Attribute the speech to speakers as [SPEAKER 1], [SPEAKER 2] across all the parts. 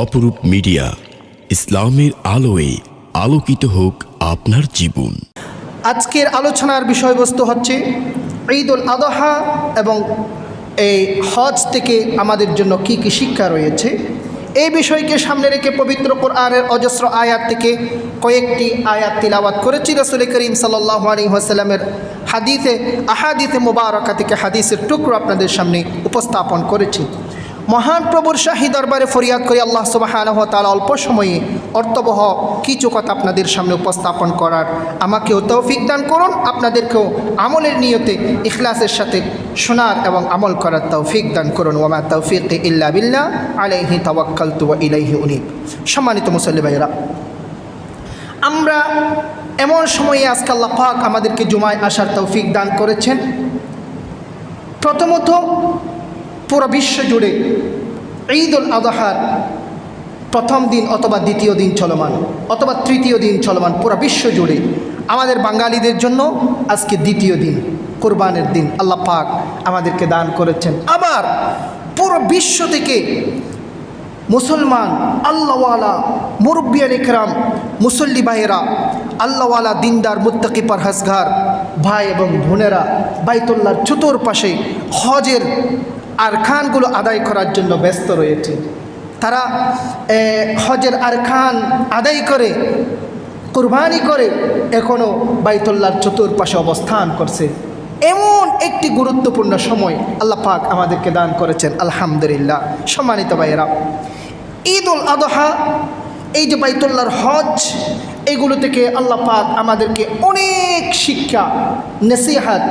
[SPEAKER 1] অপরূপ মিডিয়া, ইসলামের আলোয় আলোকিত হোক আপনার জীবন।
[SPEAKER 2] আজকের আলোচনার বিষয়বস্তু হচ্ছে ঈদুল আযহা এবং এই হজ থেকে আমাদের জন্য কি কি শিক্ষা রয়েছে। এই বিষয়কে সামনে রেখে পবিত্র কোরআনের অজস্র আয়াত থেকে কয়েকটি আয়াত তিলাওয়াত করেছি। রাসূল করিম সাল্লাল্লাহু আলাইহি ওয়াসাল্লামের আহাদিসে মুবারাকা থেকে হাদিসের টুকরো আপনাদের সামনে উপস্থাপন করেছি। মহান প্রভুর শাহী দরবারে ফরিয়াদ করি আল্লাহ সুবহানাহু ওয়া তাআলা অল্প সময়ে অর্থবহ কিছু কথা আপনাদের সামনে উপস্থাপন করার আমাকেও তৌফিক দান করুন, আপনাদেরকেও আমলের নিয়তে ইখলাসের সাথে শোনার এবং আমল করার তৌফিক দান করুন। ওয়া মা তাওফীকি ইল্লা বিল্লাহ আলাইহি তাওয়াক্কালতু ওয়া ইলাইহি উনীব। সম্মানিত মুসল্লি ভাইরা, আমরা এমন সময়ে আজকে আল্লাহ পাক আমাদেরকে জুমায় আসার তৌফিক দান করেছেন। প্রথমত পুরো বিশ্ব জুড়ে ঈদুল আযহার প্রথম দিন অথবা দ্বিতীয় দিন চলমান অথবা তৃতীয় দিন চলমান পুরো বিশ্ব জুড়ে আমাদের বাঙালিদের জন্য আজকে দ্বিতীয় দিন, কোরবানের দিন আল্লাহ পাক আমাদেরকে দান করেছেন। আবার পুরো বিশ্ব থেকে মুসলমান আল্লাহওয়ালা মুরব্বিয়ান ইকরাম মুসল্লি ভাইয়েরা, আল্লাহওয়ালা দিনদার মুত্তাকি পরহেজগার ভাই এবং বোনেরা বাইতুল্লাহর চতুর্পাশে হজের আরকানগুলো আদায় করার জন্য ব্যস্ত রয়েছে। তারা হজের আরকান আদায় করে কুরবানি করে এখনও বাইতুল্লাহর চতুর্পাশে অবস্থান করছে। এমন একটি গুরুত্বপূর্ণ সময় আল্লাহ পাক আমাদেরকে দান করেছেন, আলহামদুলিল্লাহ। সম্মানিত ভাইয়েরা, ঈদুল আযহা, এই যে বাইতুল্লাহর হজ, এগুলো থেকে আল্লাহ পাক আমাদেরকে অনেক শিক্ষা নসিহত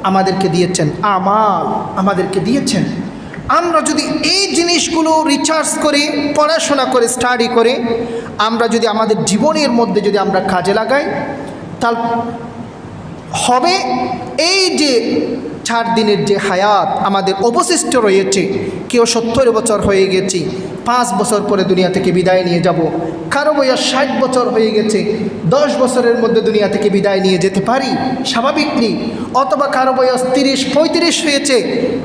[SPEAKER 2] আমাদেরকে দিয়েছেন, আমাল আমাদেরকে দিয়েছেন। আমরা যদি এই জিনিসগুলো রিসার্চ করে পড়াশোনা করে স্টাডি করে আমরা যদি আমাদের জীবনের মধ্যে যদি আমরা কাজে লাগাই, তাহলে হবে এই যে 4 দিনের যে হায়াত আমাদের অবশিষ্ট রয়েছে, কেউ 70 বছর হয়ে গেছে, 5 বছর পরে দুনিয়া থেকে বিদায় নিয়ে যাব, কারো বয়স 60 বছর হয়ে গেছে, 10 বছরের মধ্যে দুনিয়া থেকে বিদায় নিয়ে যেতে পারি স্বাভাবিকলি, অথবা কারো বয়স 30-35 হয়েছে,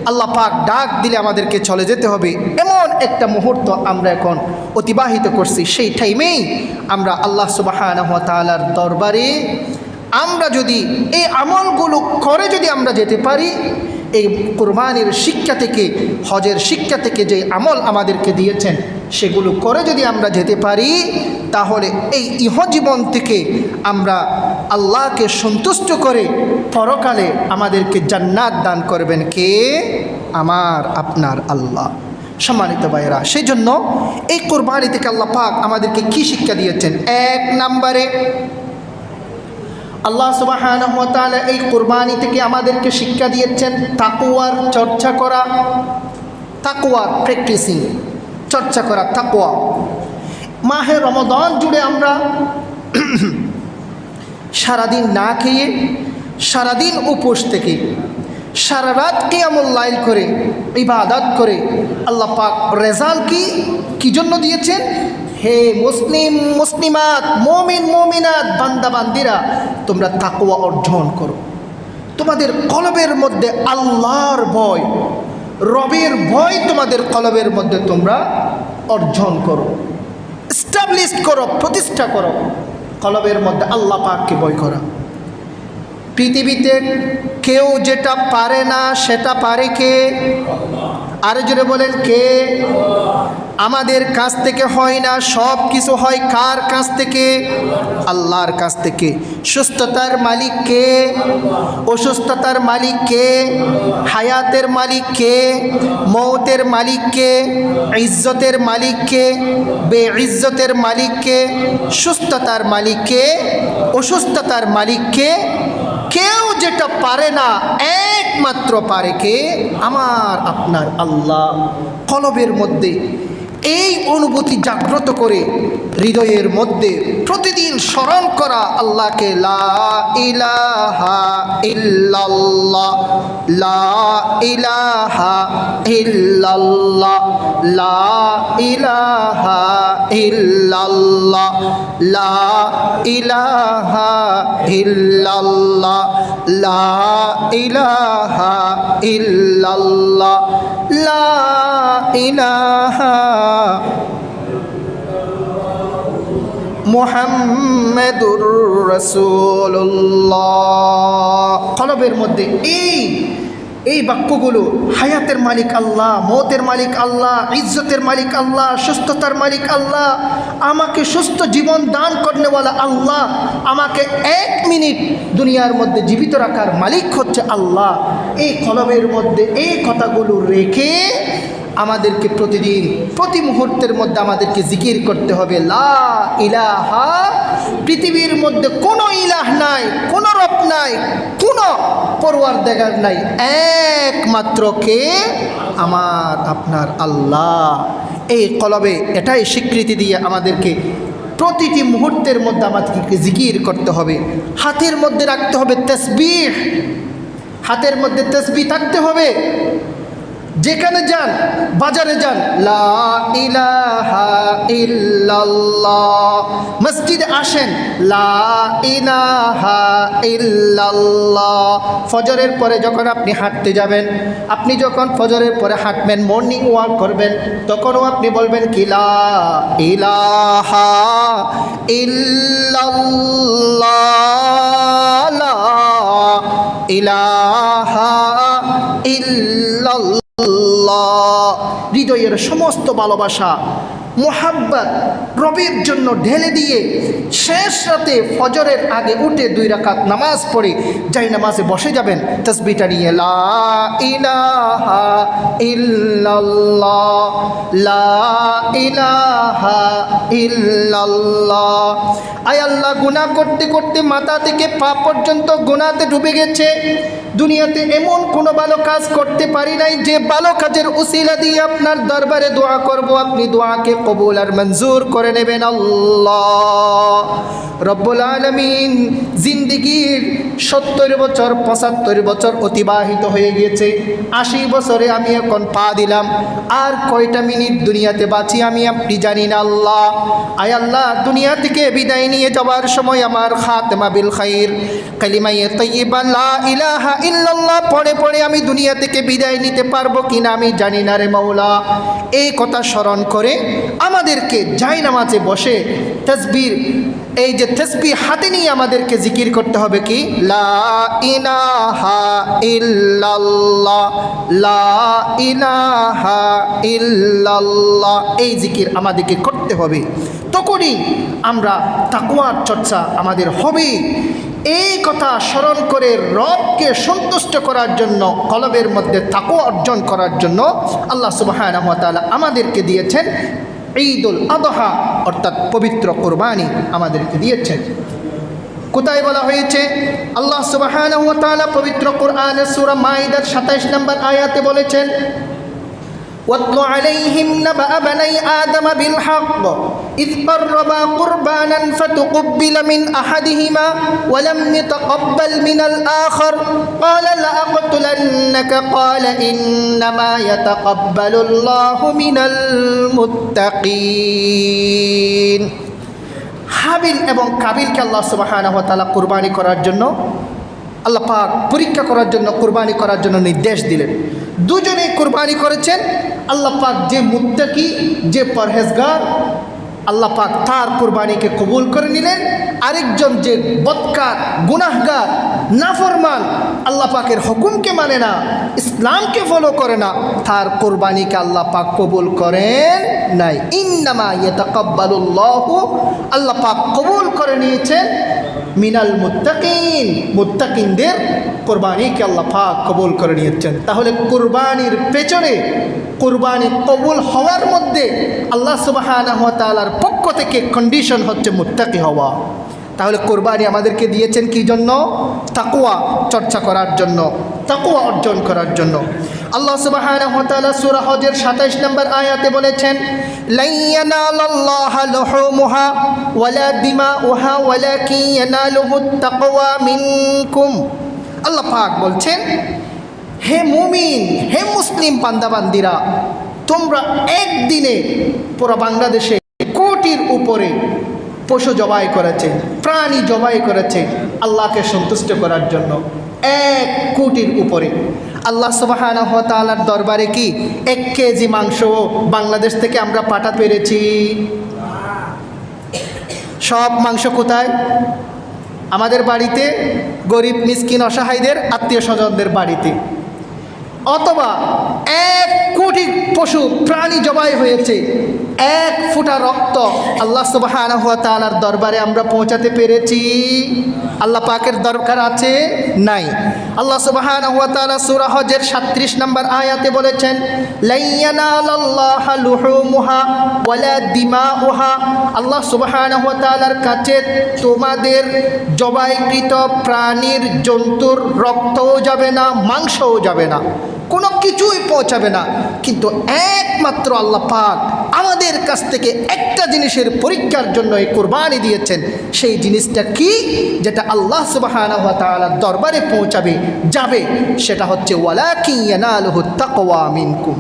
[SPEAKER 2] আল্লাহ পাক ডাক দিলে আমাদেরকে চলে যেতে হবে। এমন একটা মুহূর্ত আমরা এখন অতিবাহিত করছি। সেই টাইমেই আমরা আল্লাহ সুবহানাহু ওয়া তাআলার দরবারে আমরা যদি এই আমলগুলো করে যদি আমরা যেতে পারি, এই কুরবানির শিক্ষা থেকে, হজের শিক্ষা থেকে যে আমল আমাদেরকে দিয়েছেন সেগুলো করে যদি আমরা যেতে পারি, তাহলে এই ইহজীবন থেকে আমরা আল্লাহকে সন্তুষ্ট করে পরকালে আমাদেরকে জান্নাত দান করবেন কে? আমার আপনার আল্লাহ। সম্মানিত ভাইয়েরা, সেই জন্য এই কুরবানি থেকে আল্লাহ পাক আমাদেরকে কি শিক্ষা দিয়েছেন? 1 নম্বরে আল্লাহ সুবহানাহু ওয়া তাআলা এই কুরবানি থেকে আমাদেরকে শিক্ষা দিয়েছেন তাকওয়ার চর্চা করা, তাকওয়ার প্র্যাকটিসিং, চর্চা করা তাকওয়া। মাহে রমাদান জুড়ে আমরা সারাদিন না খেয়ে, সারাদিন উপোস থেকে, সারা রাত কিয়ামুল লাইল করে ইবাদত করে আল্লাহ পাক রেজাল্ট কি জন্য দিয়েছেন? হে মুসলিম মুসলিমাত, মুমিন মুমিনাত, বান্দা বান্দিরা, তোমরা তাকওয়া অর্জন করো। তোমাদের কলবের মধ্যে আল্লাহর ভয়, রবের ভয় তোমাদের কলবের মধ্যে তোমরা অর্জন করো, এস্টাবলিশ করো, প্রতিষ্ঠা করো কলবের মধ্যে আল্লাহ পাককে ভয় করা। পৃথিবীতে কেউ যেটা পারে না সেটা পারে কে? আরো জোরে বলেন, কে? আমাদের কাছ থেকে হয় না, সব কিছু হয় কার কাছ থেকে? আল্লাহর কাছ থেকে। সুস্থতার মালিক কে? অসুস্থতার মালিক কে? হায়াতের মালিক কে? মৌতের মালিক কে? ইজ্জতের মালিক কে? বেইজ্জতের মালিক কে? সুস্থতার মালিক কে? অসুস্থতার মালিক কে? কেউ যেটা পারে না একমাত্র পারে কে? আমার আপনার আল্লাহ। কলবের মধ্যে এই অনুভূতি জাগ্রত করে হৃদয়ের মধ্যে প্রতিদিন স্মরণ করা আল্লাহকে, লা ইলাহা ইল্লাল্লাহ, লা ইলাহা ইল্লাল্লাহ, লা ইলাহা ইল্লাল্লাহ, লা ইলাহা ইল্লাল্লাহ, লা ইলাহা ইল্লাল্লাহ, লা ইলাহা মুহাম্মাদুর রাসূলুল্লাহ। কলবের মধ্যে এই বাক্যগুলো, হায়াতের মালিক আল্লাহ, মৌতের মালিক আল্লাহ, ইজ্জতের মালিক আল্লাহ, সুস্থতার মালিক আল্লাহ, আমাকে সুস্থ জীবন দান করনেওয়ালা আল্লাহ, আমাকে 1 মিনিট দুনিয়ার মধ্যে জীবিত রাখার মালিক হচ্ছে আল্লাহ। এই কলবের মধ্যে এই কথাগুলো রেখে আমাদেরকে প্রতিদিন প্রতি মুহূর্তের মধ্যে আমাদেরকে জিকির করতে হবে, লা ইলাহা, পৃথিবীর মধ্যে কোনো ইলাহ নাই, কোনো রব নাই, কোনো পরওয়ারদিগার নাই, একমাত্র কে? আমার আপনার আল্লাহ। এই কলবে এটাই স্বীকৃতি দিয়ে আমাদেরকে প্রতিটি মুহূর্তের মধ্যে আমাদেরকে জিকির করতে হবে। হাতের মধ্যে রাখতে হবে তাসবিহ, হাতের মধ্যে তাসবিহ থাকতে হবে। যেখানে যান, বাজারে যান, লা ইলাহা ইল্লাল্লাহ, মসজিদে আসেন, লা ইলাহা ইল্লাল্লাহ। ফজরের পরে যখন আপনি হাঁটতে যাবেন, আপনি যখন ফজরের পরে হাঁটবেন, মর্নিং ওয়াক করবেন, তখনও আপনি বলবেন কি, লা ইলাহা ইল্লাল্লাহ, লা ইলাহা ইল্লাল্লাহ। হৃদয়ের সমস্ত ভালোবাসা, মোহাব্বত রবের জন্য ঢেলে দিয়ে শেষ রাতে ফজরের আগে উঠে 2 রাকাত নামাজ পড়ে যাই নামাজে বসে যাবেন, তাসবিহটা নিয়ে, লা ইলাহা ইল্লাল্লাহ, লা ইলাহা ইল্লাল্লাহ। আয় আল্লাহ, গুনাহ করতে করতে মাথা থেকে পা পর্যন্ত গুনাহতে ডুবে গেছে। দুনিয়াতে এমন কোনো ভালো কাজ করতে পারি নাই যে ভালো কাজের উসিলা দিয়ে আপনার দরবারে দোয়া করব, আপনি দোয়াকে কবুল আর মঞ্জুর করে নেবেন আল্লাহ রব্বুল আলামিন। জিন্দেগির 70 বছর 75 বছর অতিবাহিত হয়ে গিয়েছে, 80 বছরে আমি এখন পা দিলাম, আর কয়টা মিনিট দুনিয়াতে বাঁচি আমি আপনি জানি না আল্লাহ। আয় আল্লাহ, দুনিয়া থেকে বিদায় নিয়ে যাওয়ার সময় আমার খাতমা বিল খাইর, কালিমায়ে তাইয়্যিবা লা ইলাহা ইল্লাল্লাহ পড়ে পড়ে আমি দুনিয়া থেকে বিদায় নিতে পারবো কিনা আমি জানি না রে মাওলা। এই কথা স্মরণ করে আমাদেরকে জায়নামাজে বসে তাসবিহ, এই যে তাসবিহ হাতে নিয়ে আমাদেরকে জিকির করতে হবে কি, লা ইলাহা ইল্লাল্লাহ, লা ইলাহা ইল্লাল্লাহ। এই জিকির আমাদেরকে করতে হবে, তখনই আমরা তাকওয়ার চর্চা আমাদের হবে। এই কথা স্মরণ করে রবকে সন্তুষ্ট করার জন্য, কলবের মধ্যে তাকওয়া অর্জন করার জন্য আল্লাহ সুবহানাহু ওয়া তাআলা আমাদেরকে দিয়েছেন ঈদুল আযহা, অর্থাৎ পবিত্র কুরবানি আমাদেরকে দিয়েছেন। কোথায় বলা হয়েছে? আল্লাহ সুবহানাহু ওয়া তাআলা পবিত্র কোরআনের সূরা মাইদার 27 নম্বর আয়াতে বলেছেন, واتل عليهم نبأ بني آدم بالحق إذ قربا قربانا فتقبل من أحدهما ولم يتقبل من الآخر قال لأقتلنك قال إنما يتقبل الله من المتقين। হাবিল এবং কাবিলকে আল্লাহ সুবহানাহু ওয়া তাআলা কুরবানি করার জন্য, আল্লাহ পাক পরীক্ষা করার জন্য কুরবানি করার জন্য নির্দেশ দিলেন। দুজনেই কুরবানি করেছেন। আল্লাহ পাক যে মুত্তাকি, যে পরহেজগার, আল্লাহ পাক তার কুরবানিকে কবুল করে নিলেন। আরেকজন যে বদকার, গুনাহগার, নাফরমান, আল্লাহ পাকের হুকুমকে মানে না, ইসলামকে ফলো করে না, তার কুরবানিকে আল্লাহ পাক কবুল করেন নাই। ইন্নামা ইয়াতাকাব্বালুল্লাহু, আল্লাহ পাক কবুল করে নিয়েছেন মিনাল মুত্তাকিন, মুত্তাকিনদের কুরবানিকে আল্লাহ পাক কবুল করে নিয়েছেন। তাহলে কুরবানির পেছনে, কুরবানি কবুল হওয়ার মধ্যে আল্লাহ সুবহানাহু ওয়া তাআলার পক্ষ থেকে কন্ডিশন হচ্ছে মুত্তাকি হওয়া। তাহলে কুরবানি আমাদেরকে দিয়েছেন কি জন্য? তাকওয়া চর্চা করার জন্য, তাকওয়া অর্জন করার জন্য। আল্লাহ সুবহানাহু ওয়া তাআলা সূরা হজের 27 নম্বর আয়াতে বলেছেন, লাই ইয়ানালাল্লাহা লুহুমুহা ওয়ালা দিমাউহা ওয়ালাকিন ইয়ানালুহুত তাকওয়া মিনকুম। আল্লাহ পাক বলছেন, হে মুমিন, হে মুসলিম বান্দাবান্দিরা, তোমরা একদিনে পুরো বাংলাদেশে কোটির উপরে পশু জবাই করেছে, প্রাণী জবাই করেছে আল্লাহকে সন্তুষ্ট করার জন্য। 1 কোটির উপরে। আল্লাহ সুবহানাহু ওয়া তাআলার দরবারে কি 1 কেজি মাংস বাংলাদেশ থেকে আমরা পাঠাতে পেরেছি? সব মাংস কোথায়? আমাদের বাড়িতে, গরিব মিসকিন অসহায়দের আত্মীয় স্বজনদের বাড়িতে। অথবা 1 কোটি পশু প্রাণী জবাই হয়েছে, 1 ফোঁটা রক্ত আল্লাহ সুবহানাহু ওয়া তাআলার দরবারে আমরা পৌঁছাতে পেরেছি? আল্লাহ পাকের দরকার আছে? নাই। আল্লাহ সুবহানাহু ওয়া তাআলা সূরা হজের 37 নম্বর আয়াতে বলেছেন, লা ইয়ানালাল্লাহা লুহুমুহা ওয়ালা দিমাউহা। আল্লাহ সুবহানাহু ওয়া তাআলার কাছে তোমাদের জবাইকৃত প্রাণীর জন্তুর রক্তও যাবে না, মাংসও যাবে না, কোনো কিছুই পৌঁছাবে না। কিন্তু একমাত্র আল্লাহ পাক আমাদের কাছ থেকে একটা জিনিসের পরীক্ষার জন্য এই কুরবানি দিয়েছেন। সেই জিনিসটা কি? যেটা আল্লাহ সুবহানাহু ওয়া তাআলার দরবারে পৌঁছাবে, যাবে, সেটা হচ্ছে ওয়ালাকিন ইয়ানালুহু তাকওয়া মিনকুম।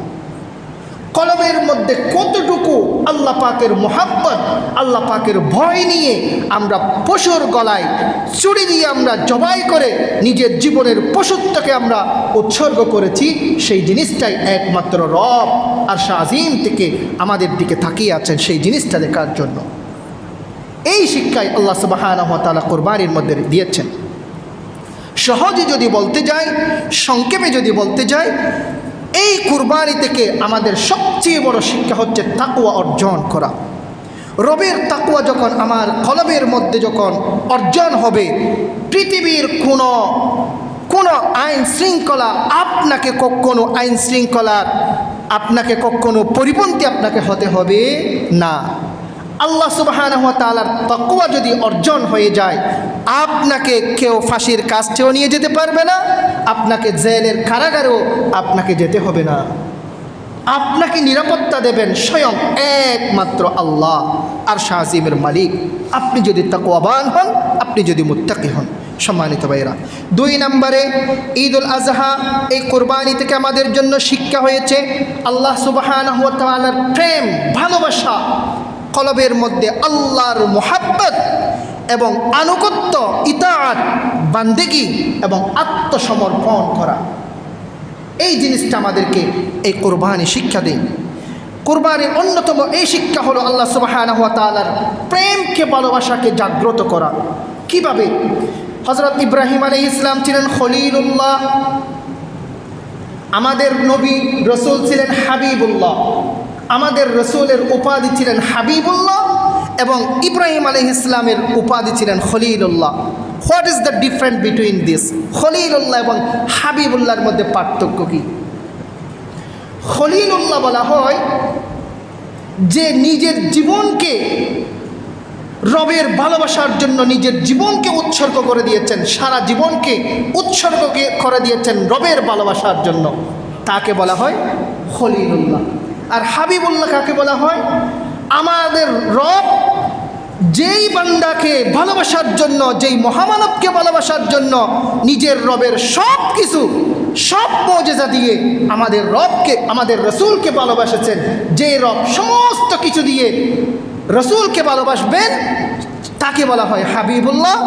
[SPEAKER 2] কলবের মধ্যে কতটুকু আল্লাহ পাকের মোহাব্বত, আল্লাহ পাকের ভয় নিয়ে আমরা পশুর গলায় চুড়ি দিয়ে আমরা জবাই করে নিজের জীবনের পশুত্বকে আমরা উৎসর্গ করেছি, সেই জিনিসটাই একমাত্র রব আর শাহিম থেকে আমাদের দিকে তাকিয়ে আছেন সেই জিনিসটা দেখার জন্য। এই শিক্ষাই আল্লাহ সুবহানাহু ওয়া তাআলা কুরবানির মধ্যে দিয়েছেন। সহজে যদি বলতে যাই, সংক্ষেপে যদি বলতে যাই, এই কুরবানি থেকে আমাদের সবচেয়ে বড় শিক্ষা হচ্ছে তাকওয়া অর্জন করা। রবের তাকওয়া যখন আমার কলবের মধ্যে যখন অর্জন হবে, পৃথিবীর কোনো আইন শৃঙ্খলা আপনাকে কখনো আইন শৃঙ্খলার আপনাকে কখনো পরিপন্থী আপনাকে হতে হবে না। আল্লাহ সুবহানাহু ওয়া তাআলার তাকওয়া যদি অর্জন হয়ে যায়, আপনাকে কেউ ফাঁসির কাস্টেও নিয়ে যেতে পারবে না, আপনাকে জেলের কারাগারেও আপনাকে যেতে হবে না। আপনাকে নিরাপত্তা দেবেন স্বয়ং একমাত্র আল্লাহ আর শাহিমের মালিক, আপনি যদি তাকওয়াবান হন, আপনি যদি মুত্তাকি হন। সম্মানিত ভাইরা, 2 নম্বরে ঈদুল আজহা, এই কোরবানি থেকে আমাদের জন্য শিক্ষা হয়েছে আল্লাহ সুবহানাহু ওয়া তাআলার প্রেম, ভালোবাসা, কলবের মধ্যে আল্লাহর মুহাব্বত এবং আনুগত্য, ইতাআত, বান্দেগি এবং আত্মসমর্পণ করা। এই জিনিসটা আমাদেরকে এই কোরবানি শিক্ষা দেয়। কোরবানির অন্যতম এই শিক্ষা হলো আল্লাহ সুবহানাহু ওয়া তাআলার প্রেমকে, ভালোবাসাকে জাগ্রত করা। কিভাবে? হযরত ইব্রাহিম আলাইহিস সালাম ছিলেন খলিলুল্লাহ, আমাদের নবী রসুল ছিলেন হাবিবুল্লাহ, আমাদের রসুলের উপাধি ছিলেন হাবিবুল্লাহ এবং ইব্রাহিম আলাইহিস সালামের উপাধি ছিলেন খলিলুল্লাহ। What is the difference between this? খলিলুল্লাহ এবং হাবিবুল্লাহর মধ্যে পার্থক্য কি? খলিলুল্লাহ বলা হয় যে নিজের জীবনকে রবের ভালোবাসার জন্য নিজের জীবনকে উৎসর্গ করে দিয়েছেন, সারা জীবনকে উৎসর্গ করে দিয়েছেন রবের ভালোবাসার জন্য, তাকে বলা হয় খলিলুল্লাহ। আর হাবিবুল্লাহ কাকে বলা হয়? আমাদের রব যেই বান্দাকে ভালোবাসার জন্য, যেই মহামানবকে ভালোবাসার জন্য নিজের রবের সব কিছু, সব মুজিজা দিয়ে আমাদের রবকে, আমাদের রসুলকে ভালোবাসেছেন, যে রব সমস্ত কিছু দিয়ে রসুলকে ভালোবাসবেন তাকে বলা হয় হাবিবুল্লাহ।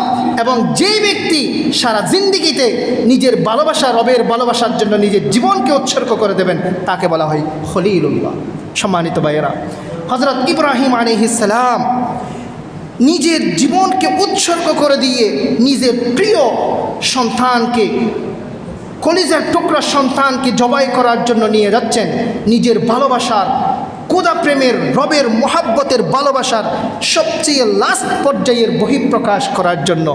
[SPEAKER 2] এবং যেই ব্যক্তি সারা জিন্দেগিতে নিজের ভালোবাসা, রবের ভালোবাসার জন্য নিজের জীবনকে উৎসর্গ করে দেবেন, তাকে বলা হয় খলিলুল্লাহ। সম্মানিত ভাইয়েরা, হযরত ইব্রাহিম আলাইহিস সালাম নিজের জীবনকে উৎসর্গ করে দিয়ে নিজের প্রিয় সন্তানকে, কলিজার টুকরা সন্তানকে জবাই করার জন্য নিয়ে যাচ্ছেন, নিজের ভালোবাসার, খোদা প্রেমের, রবের মোহাব্বতের ভালোবাসার সবচেয়ে লাস্ট পর্যায়ের বহিঃপ্রকাশ করার জন্য।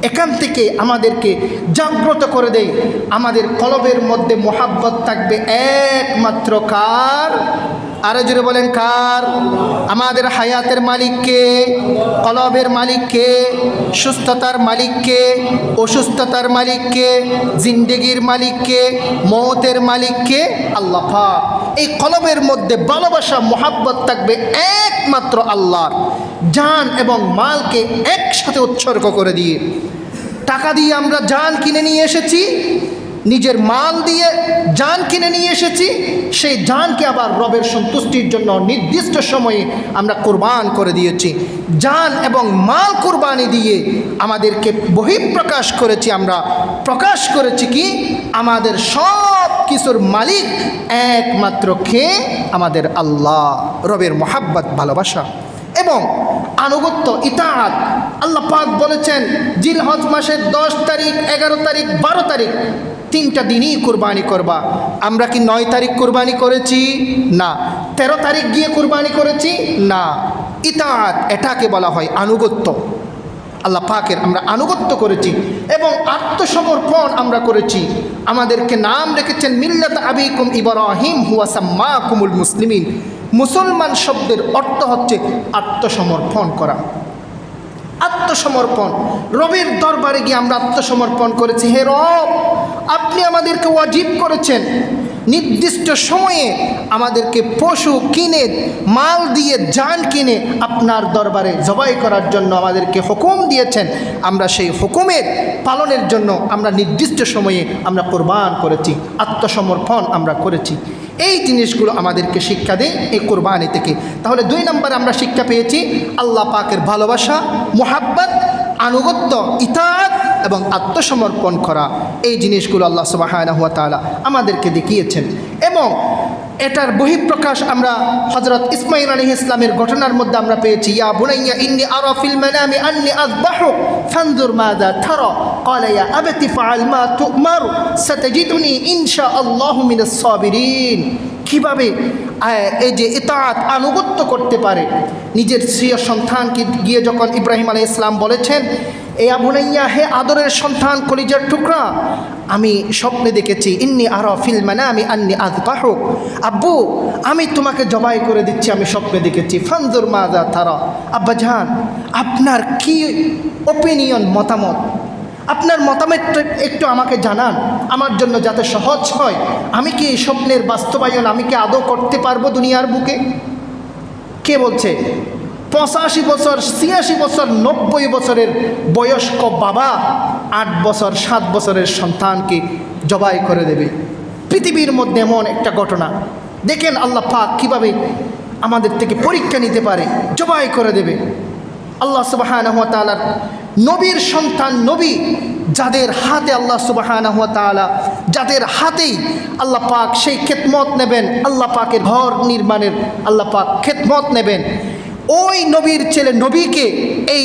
[SPEAKER 2] এখান থেকে আমাদেরকে জাগ্রত করে দেয়, আমাদের কলবের মধ্যে মোহাব্বত থাকবে একমাত্র কার? আরো জোরে বলেন কার? আমাদের হায়াতের মালিককে, কলবের মালিককে, সুস্থতার মালিককে, অসুস্থতার মালিককে, জিন্দেগির মালিককে, মওতের মালিককে আল্লাহ পাক। এই কলবের মধ্যে ভালোবাসা, মোহাব্বত থাকবে একমাত্র আল্লাহর। জান এবং মালকে একসাথে উৎসর্গ করে দিয়ে, টাকা দিয়ে আমরা জান কিনে নিয়ে এসেছি, নিজের মাল দিয়ে জান কিনে নিয়ে এসেছি, সেই জানকে আবার রবের সন্তুষ্টির জন্য নির্দিষ্ট সময়ে আমরা কোরবান করে দিয়েছি। জান এবং মাল কোরবানি দিয়ে আমাদেরকে বহিঃপ্রকাশ করেছি, আমরা প্রকাশ করেছি কি আমাদের সব কিছুর মালিক একমাত্র কে? আমাদের আল্লাহ। রবের মোহাব্বত, ভালোবাসা, এবং আনুগত্য ইতাআত। আল্লাহ পাক বলেছেন জিলহজ মাসের 10 তারিখ, 11 তারিখ, 12 তারিখ 3টা দিনই কুরবানি করবা। আমরা কি 9 তারিখ কুরবানি করেছি? না। 13 তারিখ গিয়ে কুরবানি করেছি? না। ইতাআত এটাকে বলা হয় আনুগত্য। আল্লাহ পাকের আমরা আনুগত্য করেছি এবং আত্মসমর্পণ আমরা করেছি। আমাদেরকে নাম রেখেছেন মিল্লাত আবিকুম ইব্রাহিম হুয়া সাম্মাকুমুল মুসলিমিন। মুসলমান শব্দের অর্থ হচ্ছে আত্মসমর্পণ করা। আত্মসমর্পণ, রবের দরবারে গিয়ে আমরা আত্মসমর্পণ করেছি। হে রব, আপনি আমাদেরকে ওয়াজিব করেছেন নির্দিষ্ট সময়ে আমাদেরকে পশু কিনে, মাল দিয়ে, জান কিনে আপনার দরবারে জবাই করার জন্য আমাদেরকে হুকুম দিয়েছেন। আমরা সেই হুকুমের পালনের জন্য আমরা নির্দিষ্ট সময়ে আমরা কোরবান করেছি, আত্মসমর্পণ আমরা করেছি। এই জিনিসগুলো আমাদেরকে শিক্ষা দেয় এই কোরবানি থেকে। তাহলে 2 নম্বরে আমরা শিক্ষা পেয়েছি আল্লাহ পাকের ভালোবাসা, মুহাব্বত, আনুগত্য, ইতাআত এবং আত্মসমর্পণ করা। এই জিনিসগুলো আল্লাহ সুবহানাহু ওয়া তাআলা আমাদেরকে দেখিয়েছেন এবং এটার বহিঃপ্রকাশ আমরা হযরত ইসমাঈল আলাইহিস সালামের ঘটনার মধ্যে আমরা পেয়েছি। ইয়া বুনাইয়া ইন্নী আরা ফিল মানামি আন্নী আযবাহু ফানজুর মাযা তারা ক্বালা ইয়া আবাতি ফাআল মা তু'মার সাতাজিদুনি ইনশাআল্লাহু মিনাস সাবিরিন। কিভাবে এই যে ইতাআত আনুগত্য করতে পারে। নিজের স্ত্রীয় সন্তানকে গিয়ে যখন ইব্রাহিম আলাইহিস সালাম বলেছেন, এ আবুনাইয়া, হে আদরের সন্তান, কলিজার টুকরা, আমি স্বপ্নে দেখেছি ইন্নী আরা ফিল মানামি আন্নী আযবাহু, আব্বু আমি তোমাকে জবাই করে দিচ্ছি, আমি স্বপ্নে দেখেছি। ফানজুর মাযা তারা, আব্বাজান আপনার কি ওপিনিয়ন, মতামত, আপনার মতামত একটু আমাকে জানান আমার জন্য যাতে সহজ হয়। আমি কি এই স্বপ্নের বাস্তবায়ন আমি কি আদৌ করতে পারবো দুনিয়ার বুকে? কে বলছে 85 বছর, 86 বছর, 90 বছরের বয়স্ক বাবা 8 বছর 7 বছরের সন্তানকে জবাই করে দেবে? পৃথিবীর মধ্যে এমন একটা ঘটনা দেখেন আল্লাহ পাক কিভাবে আমাদের থেকে পরীক্ষা নিতে পারে, জবাই করে দেবে। আল্লাহ সুবহানাহু ওয়া তাআলার নবীর সন্তান, নবী যাদের হাতে আল্লাহ সুবহানাহু ওয়া তাআলা, যাদের হাতেই আল্লাহ পাক সেই খেদমত নেবেন, আল্লাহ পাকের ঘর নির্মাণের আল্লাহ পাক খেদমত নেবেন, ওই নবীর ছেলে নবীকে এই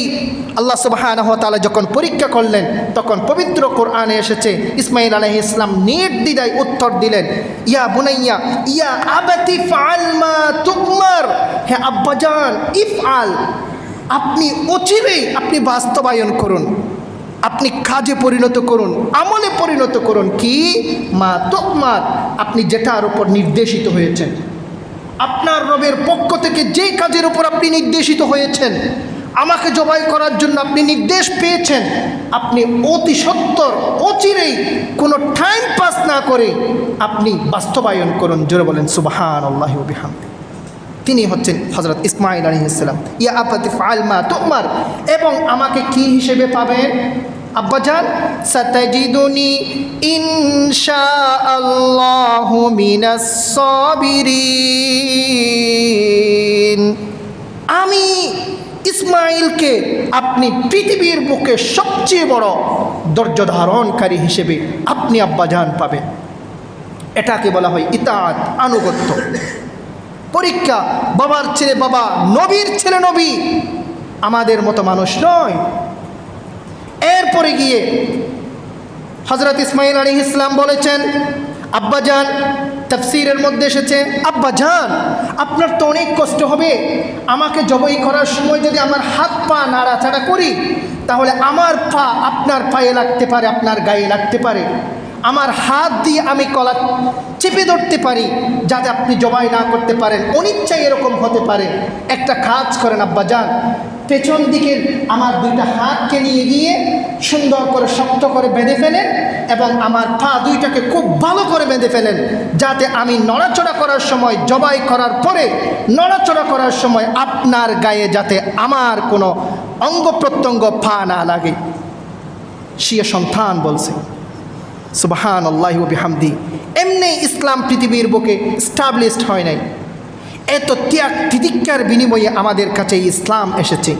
[SPEAKER 2] আল্লাহ সুবহানাহু ওয়া তাআলা যখন পরীক্ষা করলেন, তখন পবিত্র কোরআনে এসেছে ইসমাঈল আলাইহিস সালাম নির্দ্বিধায় উত্তর দিলেন, ইয়া বুনাইয়া ইয়া আবাতি ফাআল মা তু'মার, হে আব্বাজান ইফআল, আপনি অচিরেই আপনি বাস্তবায়ন করুন, আপনি কাজে পরিণত করুন, আমলে পরিণত করুন। কি? মা তু'মার, আপনি যেটার উপর নির্দেশিত হয়েছেন, আপনার রবের পক্ষ থেকে যে কাজের উপর আপনি নির্দেশিত হয়েছেন, আমাকে জবাই করার জন্য আপনি নির্দেশ পেয়েছেন, আপনি অতি সত্বর অচিরেই কোনো টাইম পাস না করে আপনি বাস্তবায়ন করুন। জোরে বলেন সুবহানাল্লাহি ওয়া বিহামদিহি। তিনি হচ্ছেন হযরত ইসমাঈল আলাইহিস সালাম। ইয়া আবাতি ফাআল মা তু'মার, এবং আমাকে কি হিসেবে পাবেন আব্বাজান? সাতাজিদুনি ইনশাআল্লাহু মিনাস সাবিরিন। আমি ইসমাঈলকে আপনি পৃথিবীর বুকে সবচেয়ে বড় ধৈর্য ধারণকারী হিসেবে আপনি আব্বাজান পাবেন। এটাকে বলা হয় ইতাআত, আনুগত্য। পরীক্ষা, বাবার ছেলে বাবা, নবীর ছেলে নবী, আমাদের মতো মানুষ নয়। এরপরে গিয়ে হযরত ইসমাঈল আলাইহিস সালাম বলেছেন, আব্বাজান, তাফসীরের মধ্যে এসেছে, আব্বাজান আপনার তো অনেক কষ্ট হবে, আমাকে জবাই করার সময় যদি আমার হাত পা নাড়াচাড়া করি তাহলে আমার পা আপনার পায়ে লাগতে পারে, আপনার গায়ে লাগতে পারে, আমার হাত দিয়ে আমি কলা চেপে ধরতে পারি যাতে আপনি জবাই না করতে পারেন, অনিচ্ছায় এরকম হতে পারে। একটা কাজ করেন আব্বাজান, পেছন দিকে আমার 2টা হাতকে নিয়ে গিয়ে সুন্দর করে শক্ত করে বেঁধে ফেলেন এবং আমার পা 2টাকে খুব ভালো করে বেঁধে ফেলেন, যাতে আমি নড়াচড়া করার সময়, জবাই করার পরে নড়াচড়া করার সময় আপনার গায়ে যাতে আমার কোনো অঙ্গ প্রত্যঙ্গ পা না লাগে। সে সন্তান বলছে সুবহানাল্লাহি ওয়া বিহামদিহি। এমনি ইসলাম পৃথিবীর বুকে স্টাবলিশড হয় নাই, এত ত্যাগ তিতিক্ষার বিনিময়ে আমাদের কাছে এই ইসলাম এসেছে,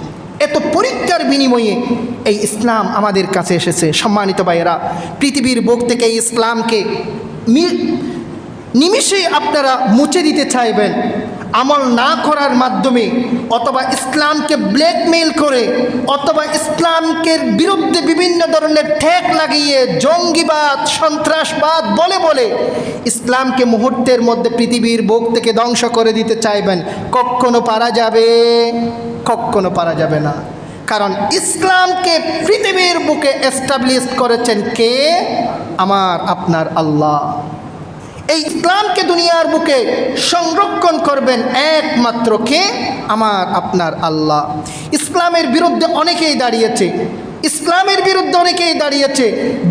[SPEAKER 2] এত পরীক্ষার বিনিময়ে এই ইসলাম আমাদের কাছে এসেছে। সম্মানিত ভাইয়েরা, পৃথিবীর বুক থেকে এই ইসলামকে নিমিষেই আপনারা মুছে দিতে চাইবেন, আমল না করার মাধ্যমে অথবা ইসলামকে ব্ল্যাকমেইল করে অথবা ইসলামকে বিরুদ্ধে বিভিন্ন ধরনের ঠেক লাগিয়ে জঙ্গিবাদ সন্ত্রাসবাদ বলে বলে ইসলামকে মুহূর্তের মধ্যে পৃথিবীর বুক থেকে ধ্বংস করে দিতে চাইবেন, কখনো পারা যাবে? কখনো পারা যাবে না। কারণ ইসলামকে পৃথিবীর বুকে এস্টাবলিশ করেছেন কে? আমার আপনার আল্লাহ। এই ইসলামকে দুনিয়ার বুকে সংরক্ষণ করবেন একমাত্র কে? আমার আপনার আল্লাহ। ইসলামের বিরুদ্ধে অনেকেই দাঁড়িয়েছে, ইসলামের বিরুদ্ধে অনেকেই দাঁড়িয়েছে।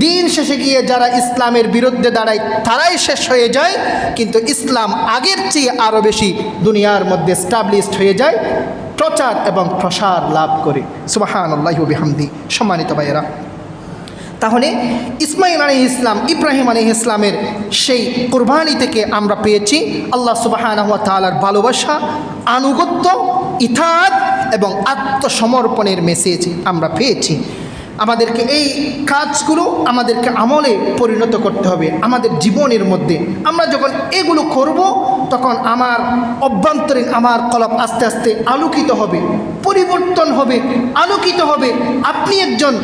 [SPEAKER 2] দিন শেষে গিয়ে যারা ইসলামের বিরুদ্ধে দাঁড়ায় তারাই শেষ হয়ে যায়, কিন্তু ইসলাম আগের চেয়ে আরও বেশি দুনিয়ার মধ্যে এস্টাবলিশড হয়ে যায়, প্রচার এবং প্রসার লাভ করে। সুবহানাল্লাহি ওয়া বিহামদি। সম্মানিত ভাইয়েরা, তাহলে ইসমাইল আলাইহিস সালাম, ইব্রাহিম আলাইহিস সালামের সেই কুরবানি থেকে আমরা পেয়েছি আল্লাহ সুবহানাহু ওয়া তাআলার ভালোবাসা, আনুগত্য, ইতাআত এবং আত্মসমর্পণের মেসেজ আমরা পেয়েছি। আমাদেরকে এই কাজগুলো আমাদেরকে আমলে পরিণত করতে হবে আমাদের জীবনের মধ্যে। আমরা যখন এগুলো করব তখন আমার অভ্যন্তরীণ আমার কলব আস্তে আস্তে আলোকিত হবে, পরিবর্তন হবে, আলোকিত হবে। আপনি একজন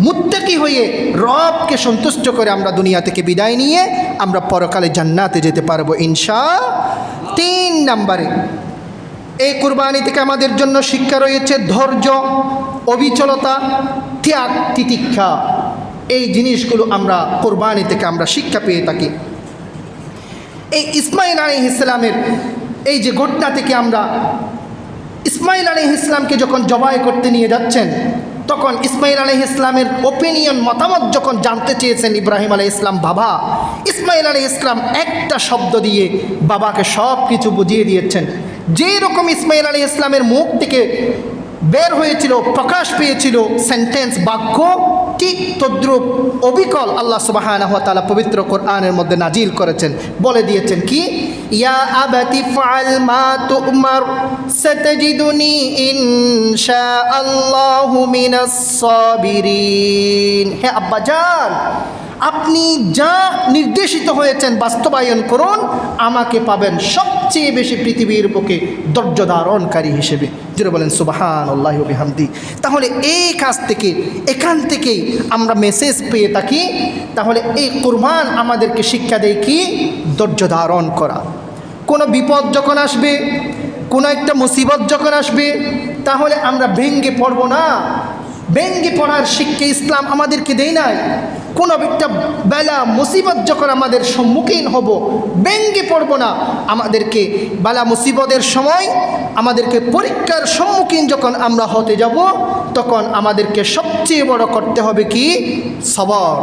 [SPEAKER 2] মুত্তাকি হয়ে রবকে সন্তুষ্ট করে আমরা দুনিয়া থেকে বিদায় নিয়ে আমরা পরকালে জান্নাতে যেতে পারবো ইনশাআল্লাহ। 3 নম্বরে এই কুরবানি থেকে আমাদের জন্য শিক্ষা রয়েছে ধৈর্য, অবিচলতা, ত্যাগ, তিতিক্ষা। এই জিনিসগুলো আমরা কুরবানি থেকে আমরা শিক্ষা পেয়ে থাকি। এই ইসমাইল আলাইহিস সালামের এই যে ঘটনা থেকে আমরা ইসমাইল আলাইহিস সালামকে যখন জবাই করতে নিয়ে যাচ্ছেন তখন ইসমাইল আলাইহিস সালামের ওপিনিয়ন, মতামত যখন জানতে চেয়েছেন ইব্রাহিম আলাইহিস সালাম বাবা, ইসমাইল আলাইহিস সালাম একটা শব্দ দিয়ে বাবাকে সব কিছু বুঝিয়ে দিয়েছেন। যেই রকম ইসমাইল আলাইহিস সালামের মুখ থেকে বের হয়েছিল, প্রকাশ পেয়েছিল সেন্টেন্স, বাক্য, ঠিক তদ্রূপ অবিকল আল্লাহ সুবহানাহু ওয়া তাআলা পবিত্র কোরআনের মধ্যে নাজিল করেছেন। বলে দিয়েছেন কি, ইয়া আবাতি ফাআল মা তুমার সাতাজিদুনি ইনশাআল্লাহু মিনাস সাবিরিন। হে আব্বাজান, আপনি যা নির্দেশিত হয়েছেন বাস্তবায়ন করুন, আমাকে পাবেন সবচেয়ে বেশি পৃথিবীর বুকে ধৈর্য ধারণকারী হিসেবে। যেটা বলেন সুবহানাল্লাহি ওয়া বিহামদি। তাহলে এই কাজ থেকে, এখান থেকেই আমরা মেসেজ পেয়ে থাকি। তাহলে এই কুরবান আমাদেরকে শিক্ষা দেয় কি? ধৈর্য ধারণ করা। কোনো বিপদ যখন আসবে, কোনো একটা মুসিবত যখন আসবে, তাহলে আমরা ভেঙ্গে পড়ব না। ভেঙ্গে পড়ার শিক্ষা ইসলাম আমাদেরকে দেয় নাই। কোনো একটা বেলা মুসিবত যখন আমাদের সম্মুখীন হব, ভেঙ্গে পড়ব না। আমাদেরকে বেলা মুসিবতের সময়, আমাদেরকে পরীক্ষার সম্মুখীন যখন আমরা হতে যাব, তখন আমাদেরকে সবচেয়ে বড় করতে হবে কি? সবর।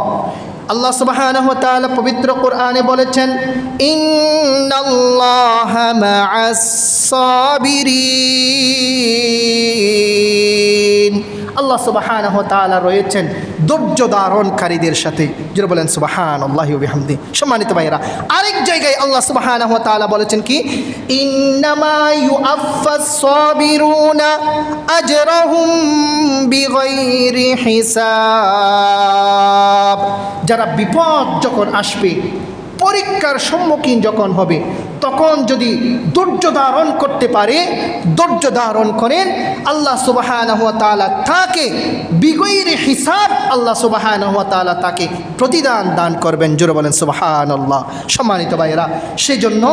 [SPEAKER 2] আল্লাহ সুবহানাহু ওয়া তাআলা পবিত্র কোরআনে বলেছেন, ইন্নাল্লাহা মা'আস সাবিরিন। আল্লাহ সুবহানাহু ওয়া তাআলা রয়েছেন ধৈর্য ধারণকারীদের সাথে। যারা বলেন সুবহানাল্লাহি ওয়া বিহামদি। সম্মানিত ভাইয়েরা, আরেক জায়গায় আল্লাহ সুবহানাহু ওয়া তাআলা বলেছেন কি, ইন্নামা ইউআফফাস সাবিরুনা আজরাহুম বিগাইরি হিসাব। যারা বিপদ যখন আসবে, পরীক্ষার সম্মুখীন যখন হবে, তখন যদি ধৈর্য ধারণ করতে পারে, ধৈর্য ধারণ করেন, আল্লাহ সুবহানাহু ওয়া তাআলা তাকে বিগৈরি হিসাব আল্লাহ সুবহানাহু ওয়া তাআলা তাকে প্রতিদান দান করবেন। জোরে বলেন সুবহানাল্লাহ। সম্মানিত ভাইয়েরা, সেজন্য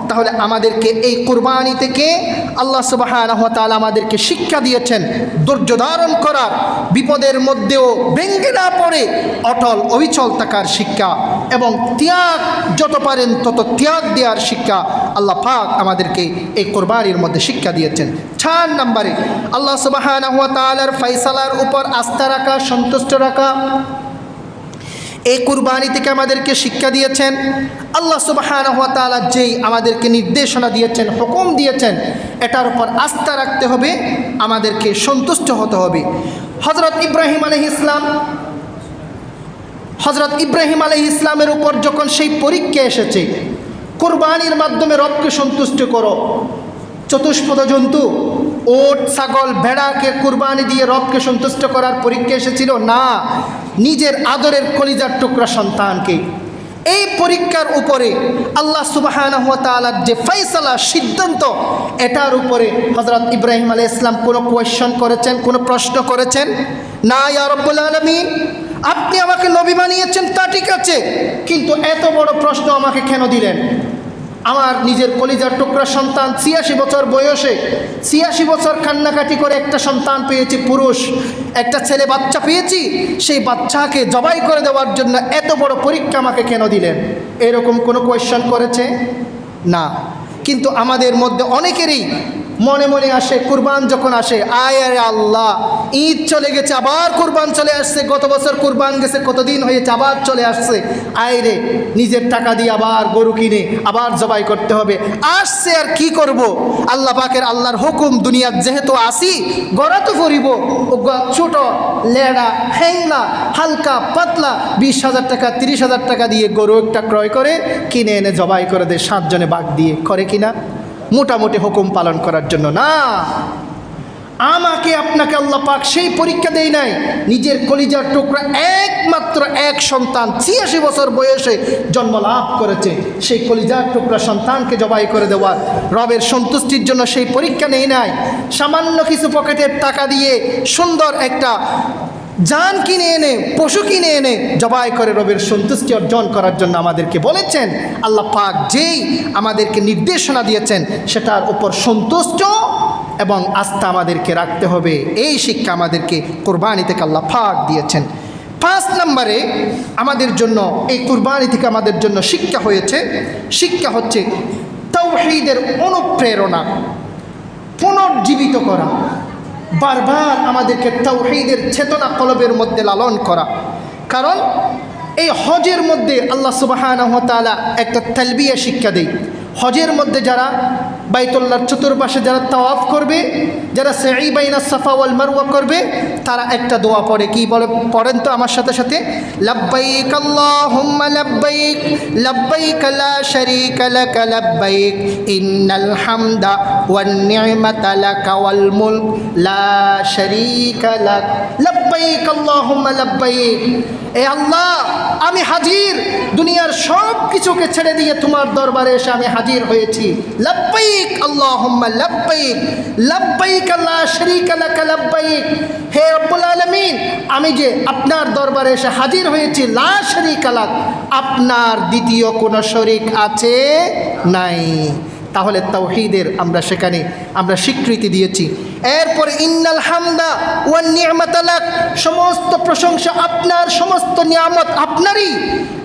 [SPEAKER 2] তাহলে আমাদেরকে এই কুরবানি থেকে আল্লাহ সুবহানাহু ওয়া তাআলা আমাদেরকে শিক্ষা দিয়েছেন ধৈর্য ধারণ করার, বিপদের মধ্যেও ভেঙ্গে না পড়ে অটল অবিচল থাকার শিক্ষা, এবং ত্যাগ যত পারেন তত ত্যাগ দেওয়ার শিক্ষা আল্লাহ পাক আমাদেরকে এই কুরবানির মধ্যে শিক্ষা দিয়েছেন। 4 নম্বরে আল্লাহ সুবহানাহু ওয়া তাআলার ফয়সালার উপর আস্থা রাখা, সন্তুষ্ট রাখা। এই কুরবানি থেকে আমাদেরকে শিক্ষা দিয়েছেন আল্লাহ সুবহানাহু ওয়া তাআলা যেই আমাদেরকে নির্দেশনা দিয়েছেন, হুকুম দিয়েছেন, এটার উপর আস্থা রাখতে হবে, আমাদেরকে সন্তুষ্ট হতে হবে। হযরত ইব্রাহিম আলাইহিস সালাম, হযরত ইব্রাহিম আলাইহিস সালামের উপর যখন সেই পরীক্ষা এসেছে, কুরবানির মাধ্যমে রবকে সন্তুষ্ট করো, চতুষ্পদ জন্তু ওট, ছাগল, ভেড়াকে কুরবানি দিয়ে রবকে সন্তুষ্ট করার পরীক্ষা এসেছিল না, নিজের আদরের কলিজার টুকরা সন্তানকে এই পরীক্ষার উপরে আল্লাহ সুবহানাহু ওয়া তাআলার যে ফয়সালা সিদ্ধান্ত, এটার উপরে হযরত ইব্রাহিম আলাইহিস সালাম কোনো কোয়েশ্চন করেছেন, কোনো প্রশ্ন করেছেন? না ইয়া রাব্বুল আলামিন, আপনি আমাকে নবী বানিয়েছেন তা ঠিক আছে, কিন্তু এত বড় প্রশ্ন আমাকে কেন দিলেন? আমার নিজের কলিজার টুকরা সন্তান ৮৬ বছর বয়সে ৮৬ বছর কান্নাকাটি করে একটা সন্তান পেয়েছি, পুরুষ একটা ছেলে বাচ্চা পেয়েছি, সেই বাচ্চাকে জবাই করে দেওয়ার জন্য এত বড় পরীক্ষা আমাকে কেন দিলেন? এরকম কোনো কোয়েশ্চন করেছে? না। কিন্তু আমাদের মধ্যে অনেকেরই মনে মনে আসে, কুরবান যখন আসে, আয় আরে আল্লাহ, ঈদ চলে গেছে, আবার কুরবান চলে আসছে, গত বছর কুরবান গেছে, কতদিন হয়েছে, আবার চলে আসছে, আয় রে নিজের টাকা দিয়ে আবার গরু কিনে আবার জবাই করতে হবে, আসছে আর কি করব? আল্লাহ পাকের আল্লাহর হুকুম, দুনিয়ার যেহেতু আসি, গড়া তো করিব, ছোট লেড়া হ্যাংলা হালকা পাতলা ২০,০০০ টাকা ৩০,০০০ টাকা দিয়ে গরু একটা ক্রয় করে কিনে এনে জবাই করে দেয় ৭ জনে বাঘ দিয়ে, করে কিনা? মোটামুটি হুকুম পালন করার জন্য না। আমাকে আপনাকে আল্লাহ পাক সেই পরীক্ষা দেয় নাই, নিজের কলিজার টুকরা একমাত্র এক সন্তান ৮৬ বছর বয়সে জন্ম লাভ করেছে, সেই কলিজার টুকরা সন্তানকে জবাই করে দেওয়ার রবের সন্তুষ্টির জন্য সেই পরীক্ষা নেই নাই। সামান্য কিছু পকেটের টাকা দিয়ে সুন্দর একটা জান কিনে এনে, পশু কিনে এনে জবাই করে রবের সন্তুষ্টি অর্জন করার জন্য আমাদেরকে বলেছেন। আল্লাহ পাক যেই আমাদেরকে নির্দেশনা দিয়েছেন সেটার উপর সন্তুষ্ট এবং আস্থা আমাদেরকে রাখতে হবে, এই শিক্ষা আমাদেরকে কুরবানি থেকে আল্লাহ পাক দিয়েছেন। ৫ নম্বরে আমাদের জন্য এই কুরবানি থেকে আমাদের জন্য শিক্ষা হয়েছে, শিক্ষা হচ্ছে তাওহীদের অনুপ্রেরণা পুনর্জীবিত করা, বারবার আমাদেরকে তাওহীদের চেতনা কলবের মধ্যে লালন করা। কারণ এই হজের মধ্যে আল্লাহ সুবহানাহু ওয়া তাআলা একটা তালবিয়া শিক্ষা দেয়। হজের মধ্যে যারা বাইতুল্লাহর চতুর্পাশে যারা তাওয়াফ করবে, যারা সাই বাইনা সাফা ওয়াল মারওয়া করবে, তারা একটা দোয়া পড়ে, কি বলে? পড়েন তো আমার সাথে সাথে, লাব্বাইক আল্লাহুম্মা লাব্বাইক লাব্বাইক লা শারীকা লাক লাব্বাইক ইন্নাল হামদা ওয়ান নি'মাতা লাকা ওয়াল মুলক লা শারীকা লাক লাব্বাইক আল্লাহুম্মা লাব্বাইক। এ আল্লাহ, আমি হাজির, দুনিয়ার সব কিছুকে ছেড়ে দিয়ে তোমার দরবারে এসে আমি হাজির হয়েছি। লাব্বাইক আল্লাহুম্মা লাব্বাইক লাব্বাইক লা শারীকা লাক লাব্বাইক। হে রব্বুল আলামিন, আমি যে আপনার দরবারে এসে হাজির হয়েছি, লা শারীকা লাক, আপনার দ্বিতীয় কোনো শরীক আছে নাই। তাহলে তাওহীদের সেখানে আমরা স্বীকৃতি দিয়েছি। এরপরে ইন্নাল হামদা ওয়ান নি'মাতা লাক, সমস্ত প্রশংসা আপনার, সমস্ত নিয়ামত আপনারই,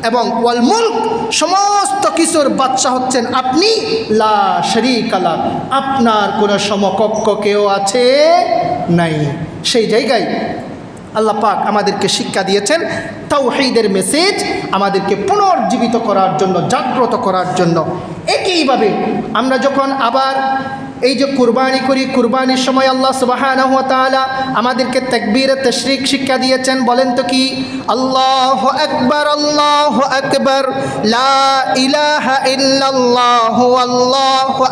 [SPEAKER 2] এবং ওয়াল মুলক, সমস্ত কিছুর বাদশা হচ্ছেন আপনি, লা শারীকা লাক, আপনার কোনো সমকক্ষ কেউ আছে নাই। সেই জায়গায় আল্লাহ পাক আমাদেরকে শিক্ষা দিয়েছেন তাওহীদের মেসেজ আমাদেরকে পুনর্জীবিত করার জন্য, জাগ্রত করার জন্য। একইভাবে আমরা যখন আবার এই যে কুরবানি করি, কুরবানির সময় আল্লাহ সুবহানাহু ওয়া তাআলা আমাদেরকে তাকবীরে তাশরিক শিক্ষা দিয়েছেন। বলেন তো কি? আল্লাহু আকবার আল্লাহু আকবার লা ইলাহা ইল্লাল্লাহু আল্লাহু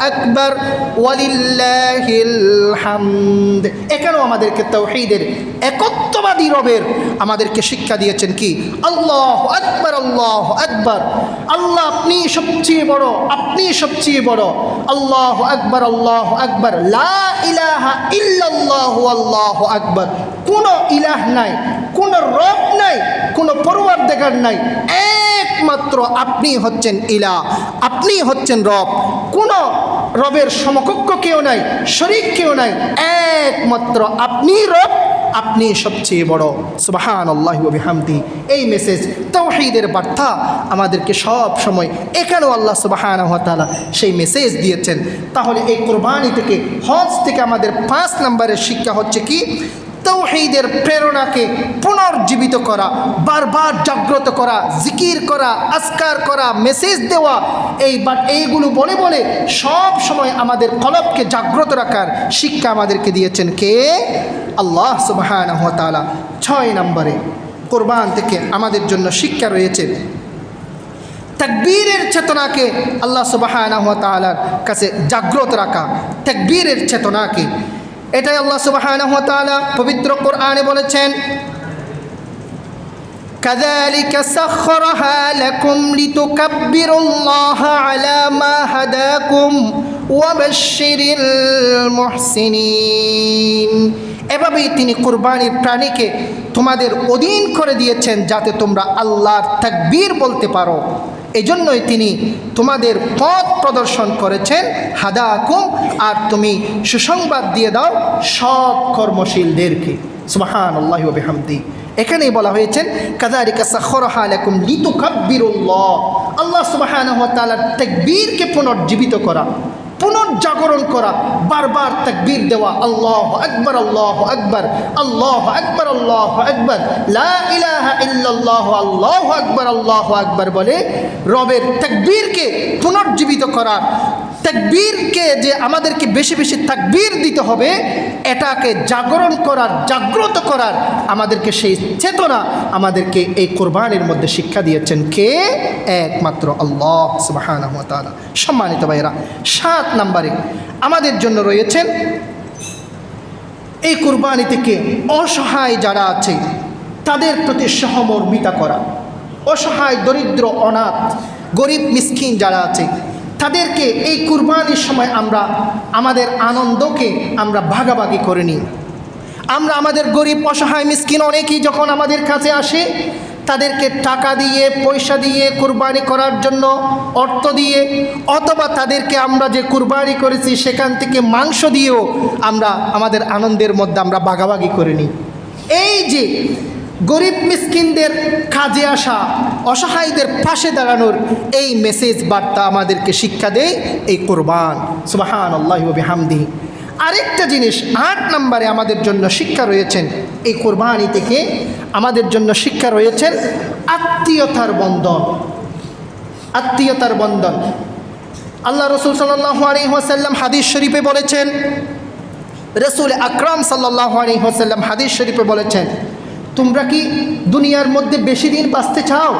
[SPEAKER 2] আকবার ওয়ালিল্লাহিল হামদ। এখানেও আমাদেরকে তাওহীদের একত্ববাদী রবের আমাদেরকে শিক্ষা দিয়েছেন কি? আল্লাহু আকবার আল্লাহু আকবার, আল্লাহ আপনি সবচেয়ে বড়, আপনি সবচেয়ে বড়। আল্লাহু আকবার আল্লাহু আকবার লা ইলাহা ইল্লাল্লাহু আল্লাহু আকবার। কোনো ইলাহ নাই, কোনো রব নাই, কোনো পরওয়ারদিগার নাই, একমাত্র আপনি হচ্ছেন ইলাহ, আপনি হচ্ছেন রব। কোনো রবের সমকক্ষ কেউ নাই, শরীক কেউ নাই, একমাত্র আপনি রব, আপনি সবচেয়ে বড়। সুবহানাল্লাহি ওয়া বিহামদিহি। এই মেসেজ তাওহীদের বার্তা আমাদেরকে সব সময়, এখানেও আল্লাহ সুবহানাহু ওয়া তাআলা সেই মেসেজ দিয়েছেন। তাহলে এই কুরবানি থেকে, হজ থেকে আমাদের ৫ নম্বরের শিক্ষা হচ্ছে কি? তাওহীদের প্রেরণাকে পুনর্জীবিত করা, বারবার জাগ্রত করা, জিকির করা, আজকার করা, মেসেজ দেওয়া, এইগুলো বলে বলে সব সময় আমাদের কলবকে জাগ্রত রাখার শিক্ষা আমাদেরকে দিয়েছেন কে? আল্লাহ সুবহানাহু ওয়া তাআলা। ৬ নম্বরে কুরবান থেকে আমাদের জন্য শিক্ষা রয়েছে তাকবীরের চেতনাকে আল্লাহ সুবহানাহু ওয়া তাআলার কাছে জাগ্রত রাখা, তাকবীরের চেতনাকে। এটাই আল্লাহ সুবহানাহু ওয়া তাআলা পবিত্র কোরআনে বলেছেন, কাযালিকা সাখখারাহা লাকুম লিতুকাব্বিরুল্লাহা আলা মা হাদাকুম ওয়া বাশশিরিল মুহসিনিন। এভাবেই তিনি কুরবানির প্রাণীকে তোমাদের অধীন করে দিয়েছেন যাতে তোমরা আল্লাহর তাকবীর বলতে পারো। এজন্যই তিনি তোমাদের পথ প্রদর্শন করেছেন হাদাকুম, আর তুমি সুসংবাদ দিয়ে দাও সৎ কর্মশীলদেরকে। সুবহানাল্লাহি ওয়া বিহামদিহি। এখানেই বলা হয়েছে কাযালিকা সাখখারাহা লাকুম লিতুকাব্বিরুল্লাহ, আল্লাহ সুবহানাহু ওয়া তাআলার তাকবীরকে পুনর্জীবিত করা, পুনর্জাগরণ করা, বারবার তাকবীর দেওয়া, আল্লাহু আকবার আল্লাহু আকবার আল্লাহু আকবার আল্লাহু আকবার লা ইলাহা ইল্লাল্লাহ আল্লাহু আকবার বলে রবের তাকবীরকে পুনর্জীবিত করা। তাকবীরকে যে আমাদেরকে বেশি বেশি তাকবীর দিতে হবে, এটাকে জাগরণ করার, জাগ্রত করার আমাদেরকে সেই চেতনা আমাদেরকে এই কোরবানির মধ্যে শিক্ষা দিয়েছেন কে? একমাত্র আল্লাহ সুবহানাহু ওয়া তাআলা। সম্মানিত ভাইয়েরা, 7 নম্বরে আমাদের জন্য রয়েছেন এই কোরবানি থেকে অসহায় যারা আছে তাদের প্রতি সহমর্মিতা করা। অসহায়, দরিদ্র, অনাথ, গরিব, মিসকিন যারা আছে তাদেরকে এই কুরবানির সময় আমরা আমাদের আনন্দকে আমরা ভাগাভাগি করে নিই। আমরা আমাদের গরিব, অসহায়, মিসকিন অনেকেই যখন আমাদের কাছে আসে তাদেরকে টাকা দিয়ে, পয়সা দিয়ে, কুরবানি করার জন্য অর্থ দিয়ে, অথবা তাদেরকে আমরা যে কুরবানি করেছি সেখান থেকে মাংস দিয়েও আমরা আমাদের আনন্দের মধ্যে আমরা ভাগাভাগি করে নিই। এই যে গরিব মিসকিনদের কাজে আসা, অসহায়দের পাশে দাঁড়ানোর এই মেসেজ বার্তা আমাদেরকে শিক্ষা দেয় এই কোরবান। সুবহানাল্লাহি ওয়া বিহামদিহি। আরেকটা জিনিস 8 নম্বরে আমাদের জন্য শিক্ষা রয়েছেন এই কোরবানি থেকে, আমাদের জন্য শিক্ষা রয়েছেন আত্মীয়তার বন্ধন। আত্মীয়তার বন্ধন আল্লাহ রসুল সাল্লাল্লাহু আলাইহি ওয়াসাল্লাম হাদিস শরীফে বলেছেন, রসুল আকরাম সাল্লাল্লাহু আলাইহি ওয়াসাল্লাম হাদিস শরীফে বলেছেন, তোমরা কি দুনিয়ার মধ্যে বেশি দিন বাঁচতে চাও?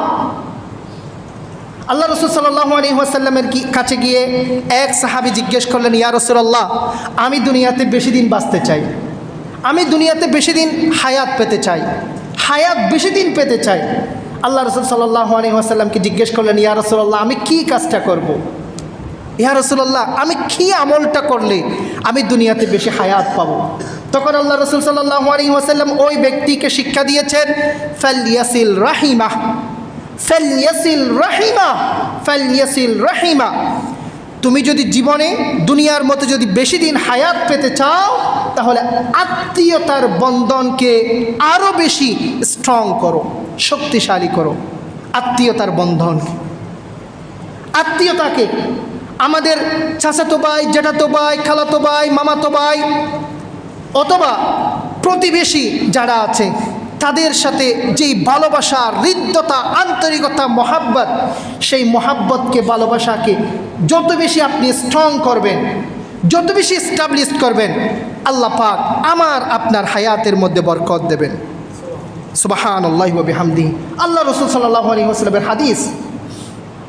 [SPEAKER 2] আল্লাহ রসুল সাল্লাল্লাহু আলাইহি ওয়াসাল্লামের কাছে গিয়ে এক সাহাবী জিজ্ঞেস করলেন, ইয়া রাসূলুল্লাহ, আমি দুনিয়াতে বেশি দিন বাঁচতে চাই, আমি দুনিয়াতে বেশি দিন হায়াত পেতে চাই, হায়াত বেশি দিন পেতে চাই। আল্লাহ রসুল সাল্লাল্লাহু আলাইহি ওয়াসাল্লামকে জিজ্ঞেস করলেন, ইয়া রাসূলুল্লাহ, আমি কী কাজটা করব? ইয়া রাসূলুল্লাহ, আমি কী আমলটা করলে আমি দুনিয়াতে বেশি হায়াত পাবো? তখন আল্লাহ রসুল সাল্লাল্লাহু আলাইহি ওয়াসাল্লাম ওই ব্যক্তিকে শিক্ষা দিয়েছেন, ফালইয়াসিল রাহিমা, ফালইয়াসিল রাহিমা, ফালইয়াসিল রাহিমা। তুমি যদি জীবনে দুনিয়ার মতো যদি বেশি দিন হায়াত পেতে চাও, তাহলে আত্মীয়তার বন্ধনকে আরও বেশি স্ট্রং করো, শক্তিশালী করো। আত্মীয়তার বন্ধন, আত্মীয়তাকে আমাদের চাচাতো ভাই, জ্যাঠাতো ভাই, খালাতো ভাই, মামাতো ভাই অথবা প্রতিবেশী যারা আছে তাদের সাথে যেই ভালোবাসা, হৃদ্যতা, আন্তরিকতা, মহাব্বত, সেই মহাব্বতকে, ভালোবাসাকে যত বেশি আপনি স্ট্রং করবেন, যত বেশি এস্টাবলিশ করবেন, আল্লাহ পাক আমার আপনার হায়াতের মধ্যে বরকত দেবেন। সুবহানাল্লাহি ওয়া বিহামদিহি। আল্লাহ রসুল সাল্লাল্লাহু আলাইহি ওয়াসাল্লামের হাদিস,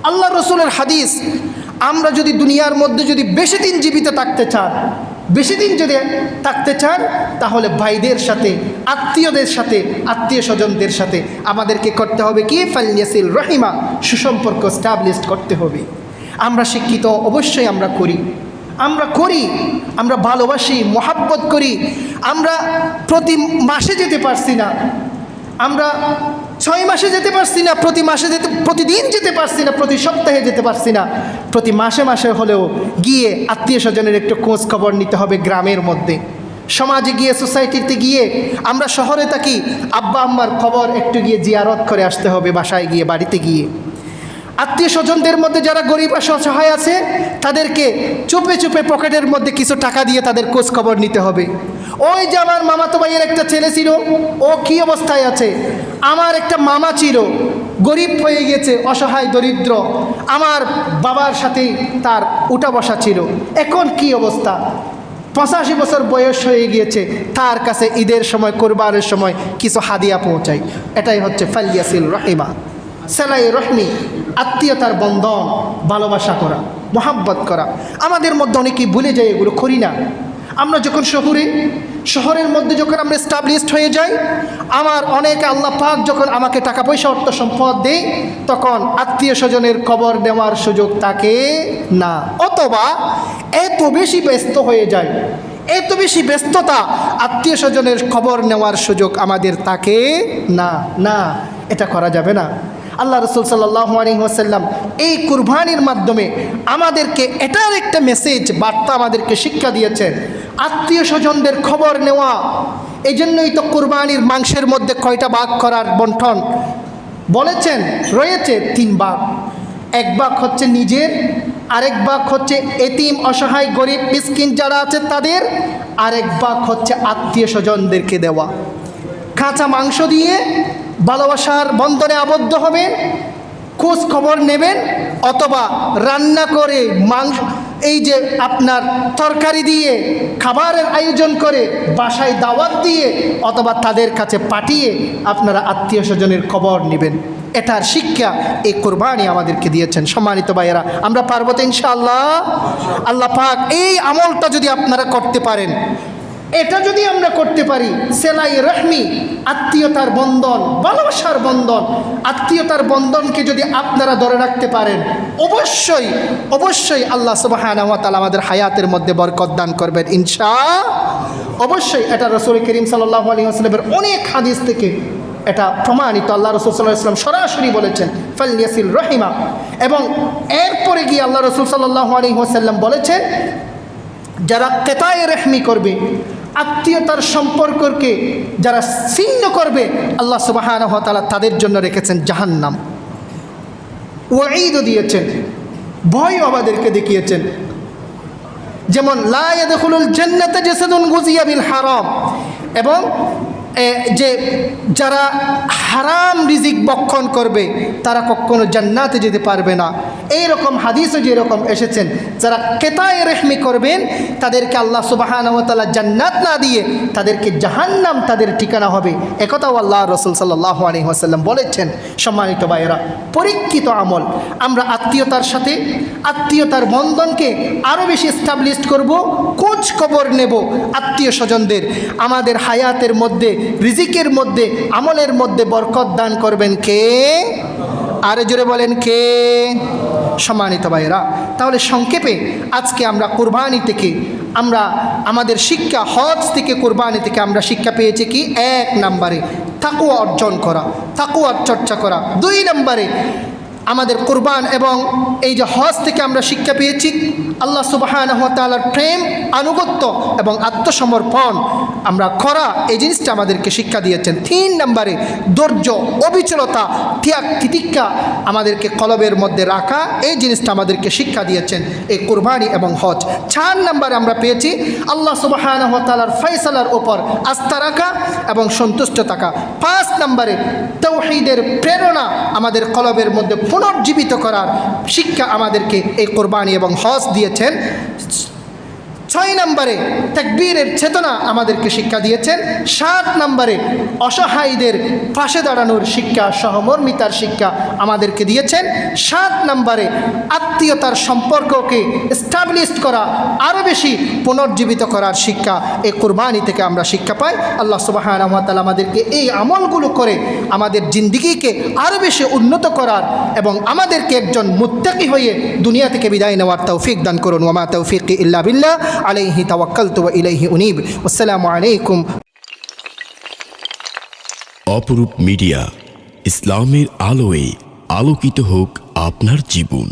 [SPEAKER 2] আল্লাহ রসুলের হাদিস, আমরা যদি দুনিয়ার মধ্যে যদি বেশি দিন জীবিত থাকতে চান, বেশি দিন যদি থাকতে চান, তাহলে ভাইদের সাথে, আত্মীয়দের সাথে, আত্মীয় স্বজনদের সাথে আমাদেরকে করতে হবে কি? ফালইয়াসিল রাহিমা, সুসম্পর্ক স্টাবলিশ করতে হবে। আমরা শিক্ষিত, অবশ্যই আমরা করি, আমরা ভালোবাসি, মহাব্বত করি। আমরা প্রতি মাসে যেতে পারছি না, আমরা 6 মাসে যেতে পারছি না, প্রতিদিন যেতে পারছি না, প্রতি সপ্তাহে যেতে পারছি না, প্রতি মাসে মাসে হলেও গিয়ে আত্মীয় স্বজনের একটু খোঁজ খবর নিতে হবে। গ্রামের মধ্যে, সমাজে গিয়ে, সোসাইটিতে গিয়ে, আমরা শহরে থাকি, আব্বা আম্মার খবর একটু গিয়ে জিয়ারত করে আসতে হবে, বাসায় গিয়ে, বাড়িতে গিয়ে। আত্মীয় স্বজনদের মধ্যে যারা গরিব আর অসহায় আছে তাদেরকে চুপে চুপে পকেটের মধ্যে কিছু টাকা দিয়ে তাদের খোঁজ খবর নিতে হবে। ওই যে আমার মামাতো ভাইয়ের একটা ছেলে ছিল, ও কী অবস্থায় আছে? আমার একটা মামা ছিল, গরিব হয়ে গেছে, অসহায়, দরিদ্র, আমার বাবার সাথেই তার উঠা বসা ছিল, এখন কি অবস্থা? 85 বছর বয়স হয়ে গিয়েছে, তার কাছে ঈদের সময়, কোরবানের সময় কিছু হাদিয়া পৌঁছাই। এটাই হচ্ছে ফালইয়াসিল রাহিমা, সেলাই রহমি, আত্মীয়তার বন্ধন, ভালোবাসা করা, মহাব্বত করা। আমাদের মধ্যে অনেকেই ভুলে যায়, এগুলো করি না। আমরা যখন শহরে শহরের মধ্যে যখন আমরা এস্টাবলিশড হয়ে যাই, আমার অনেকে আল্লাহ পাক যখন আমাকে টাকা পয়সা অর্থ সম্পদ দেয়, তখন আত্মীয় স্বজনের খবর নেওয়ার সুযোগ থাকে না, অথবা এত বেশি ব্যস্ত হয়ে যায়, এত বেশি ব্যস্ততা, আত্মীয় স্বজনের খবর নেওয়ার সুযোগ আমাদের থাকে না। না, এটা করা যাবে না। আল্লাহ রসুল সাল্লাল্লাহু আলাইহি ওয়াসাল্লাম এই কুরবানির মাধ্যমে আমাদেরকে এটার একটা মেসেজ, বার্তা আমাদেরকে শিক্ষা দিয়েছেন, আত্মীয় স্বজনদের খবর নেওয়া। এই জন্যই তো কুরবানির মাংসের মধ্যে কয়টা ভাগ করার বন্টন বলেছেন, রয়েছে 3 ভাগ। 1 ভাগ হচ্ছে নিজের, আরেক ভাগ হচ্ছে এতিম অসহায় গরিব মিসকিন যারা আছে তাদের, আরেক ভাগ হচ্ছে আত্মীয় স্বজনদেরকে দেওয়া। কাঁচা মাংস দিয়ে ভালোবাসার বন্ধনে আবদ্ধ হবেন, খোঁজ খবর নেবেন, অথবা রান্না করে মাংস, এই যে আপনার তরকারি দিয়ে খাবারের আয়োজন করে বাসায় দাওয়াত দিয়ে, অথবা তাদের কাছে পাঠিয়ে আপনারা আত্মীয় স্বজনের খবর নেবেন। এটার শিক্ষা এই কুরবানি আমাদেরকে দিয়েছেন। সম্মানিত ভাইয়েরা, আমরা পারবো তো ইনশাআল্লাহ? আল্লাহ পাক এই আমলটা যদি আপনারা করতে পারেন, এটা যদি আমরা করতে পারি, সেলাই রহমি, আত্মীয়তার বন্ধন, ভালোবাসার বন্ধন, আত্মীয়তার বন্ধনকে যদি আপনারা ধরে রাখতে পারেন, অবশ্যই অবশ্যই আল্লাহ সুবহানাহু ওয়া তাআলা আমাদের হায়াতের মধ্যে বরকত দান করবেন অবশ্যই। এটা রাসূল করিম সাল্লাল্লাহু আলাইহি ওয়াসাল্লামের অনেক হাদিস থেকে এটা প্রমাণিত। আল্লাহ রসুল সাল্লাল্লাহু আলাইহি ওয়াসাল্লাম সরাসরি বলেছেন ফালইয়াসিল রহিমা, এবং এরপরে গিয়ে আল্লাহ রসুল সাল্লাল্লাহু আলাইহি ওয়াসাল্লাম বলেছেন, যারা কেতায়ে রহমি করবে, আত্মীয়তার সম্পর্ককে যারা ছিন্ন করবে, আল্লাহ সুবহানাহু ওয়া তাআলা তাদের জন্য রেখেছেন জাহান্নাম। ওয়াঈদও দিয়েছেন, ভয়ও আমাদেরকে দেখিয়েছেন। যেমন লা ইয়াদখুলুল জান্নাতা জাসাদুন গুযিয়া বিল হারাম, এবং যে যারা হারাম রিজিক ভক্ষণ করবে তারা কখনো জান্নাতে যেতে পারবে না। এইরকম হাদিসও যেরকম এসেছেন, যারা কেতায়ে রহমি করবেন তাদেরকে আল্লাহ সুবহানাহু ওয়া তাআলা জান্নাত না দিয়ে তাদেরকে জাহান্নাম তাদের ঠিকানা হবে। একথাও আল্লাহ রসুল সাল্লাল্লাহু আলাইহি ওয়াসাল্লাম বলেছেন। সম্মানিত ভাইয়েরা, পরীক্ষিত আমল, আমরা আত্মীয়তার সাথে আত্মীয়তার বন্ধনকে আরও বেশি এস্টাবলিশড করব, খোঁজ খবর নেব আত্মীয় স্বজনদের। আমাদের হায়াতের মধ্যে, রিজিকের মধ্যে, আমলের মধ্যে বরকত দান করবেন কে? আরে জোরে বলেন কে? সম্মানিত ভাইয়েরা, তাহলে সংক্ষেপে আজকে আমরা কুরবানি থেকে আমরা আমাদের শিক্ষা, হজ থেকে কুরবানি থেকে আমরা শিক্ষা পেয়েছি কি? 1 নম্বরে তাকওয়া অর্জন করা, তাকওয়ার চর্চা করা। 2 নম্বরে আমাদের কুরবান এবং এই যে হজ থেকে আমরা শিক্ষা পেয়েছি আল্লাহ সুবহানাহু ওয়া তাআলার প্রেম, আনুগত্য এবং আত্মসমর্পণ আমরা করা, এই জিনিসটা আমাদেরকে শিক্ষা দিয়েছেন। 3 নম্বরে ধৈর্য, অবিচলতা, ত্যাগ তিতিক্ষা আমাদেরকে কলবের মধ্যে রাখা, এই জিনিসটা আমাদেরকে শিক্ষা দিয়েছেন এই কুরবানি এবং হজ। 4 নম্বরে আমরা পেয়েছি আল্লাহ সুবহানাহু ওয়া তাআলার ফয়সালার উপর আস্থা রাখা এবং সন্তুষ্ট থাকা। 5 নম্বরে তাওহীদের প্রেরণা আমাদের কলবের মধ্যে পুনর্জীবিত করার শিক্ষা আমাদেরকে এই কুরবানি এবং হজ দিয়েছেন। 6 নম্বরে তাকবীরের চেতনা আমাদেরকে শিক্ষা দিয়েছেন। 7 নম্বরে অসহায়দের পাশে দাঁড়ানোর শিক্ষা, সহমর্মিতার শিক্ষা আমাদেরকে দিয়েছেন। 7 নম্বরে আত্মীয়তার সম্পর্ককে এস্টাবলিশড করা, আরও বেশি পুনর্জীবিত করার শিক্ষা এই কুরবানি থেকে আমরা শিক্ষা পাই। আল্লাহ সুবহানাহু ওয়া তাআলা আমাদেরকে এই আমলগুলো করে আমাদের জিন্দেগিকে আরও বেশি উন্নত করার এবং আমাদেরকে একজন মুত্তাকি হয়ে দুনিয়া থেকে বিদায় নেওয়ার তৌফিক দান করুন। ওয়া মা তৌফিকি ইল্লা বিল্লাহ আলাইহি তাওয়াক্কালতু ওয়া ইলাইহি উনীব। আসসালামু আলাইকুম।
[SPEAKER 1] অপরূপ মিডিয়া, ইসলামের আলোয় আলোকিত হোক আপনার জীবন।